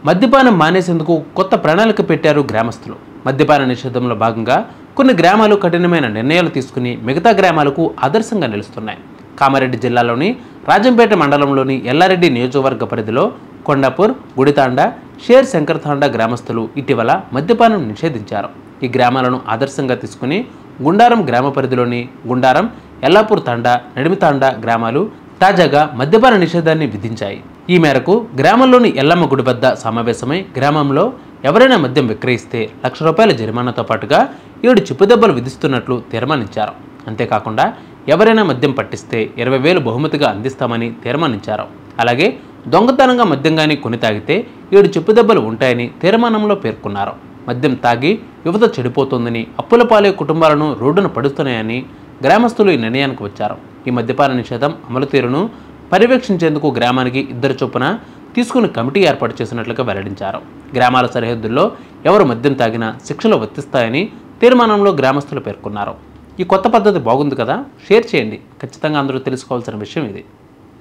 మద్యపానం మానేసేందుకు కొత్త ప్రణాళిక పెట్టారు గ్రామస్తులు. మద్యపాన నిషేధంలో భాగంగా కొన్ని గ్రామాలు కఠినమైన నిర్ణయాలు తీసుకుని మిగతా గ్రామాలకు ఆదర్శంగా నిలుస్తున్నాయి. కామారెడ్డి జిల్లాలోని రాజంపేట మండలంలోని ఎల్లారెడ్డి నియోజకవర్గ పరిధిలో కొండాపూర్, గుడితాండా, షేర్ శంకర్తాండా గ్రామస్తులు ఇటీవల మద్యపానం నిషేధించారు. ఈ గ్రామాలను ఆదర్శంగా తీసుకుని గుండారం గ్రామ పరిధిలోని గుండారం, ఎల్లాపూర్ తాండా, నడిమితాండా గ్రామాలు తాజాగా మద్యపాన నిషేధాన్ని విధించాయి. ఈ మేరకు గ్రామంలోని ఎల్లమ్మ గుడి వద్ద సమావేశమై గ్రామంలో ఎవరైనా మద్యం విక్రయిస్తే ₹1,00,000 జరిమానాతో పాటుగా 7 చెప్పుదెబ్బలు విధిస్తున్నట్లు తీర్మానించారు. అంతేకాకుండా ఎవరైనా మద్యం పట్టిస్తే 20,000 బహుమతిగా అందిస్తామని తీర్మానించారు. అలాగే దొంగతనంగా మద్యం గాని కొని తాగితే 7 చెప్పుదెబ్బలు ఉంటాయని తీర్మానంలో పేర్కొన్నారు. మద్యం తాగి యువత చెడిపోతుందని, అప్పుల పాలే కుటుంబాలను రోడ్డున పడుతున్నాయని గ్రామస్తులు ఈ నిర్ణయానికి వచ్చారు. ఈ మద్యపాన నిషేధం అమలు తీరును పర్యవేక్షించేందుకు గ్రామానికి 2 చొప్పున తీసుకుని కమిటీ ఏర్పాటు చేసినట్లుగా వెల్లడించారు. గ్రామాల సరిహద్దుల్లో ఎవరు మద్యం తాగినా శిక్షలు వర్తిస్తాయని తీర్మానంలో గ్రామస్తులు పేర్కొన్నారు. ఈ కొత్త పద్ధతి బాగుంది కదా, షేర్ చేయండి. ఖచ్చితంగా అందరూ తెలుసుకోవాల్సిన విషయం ఇది.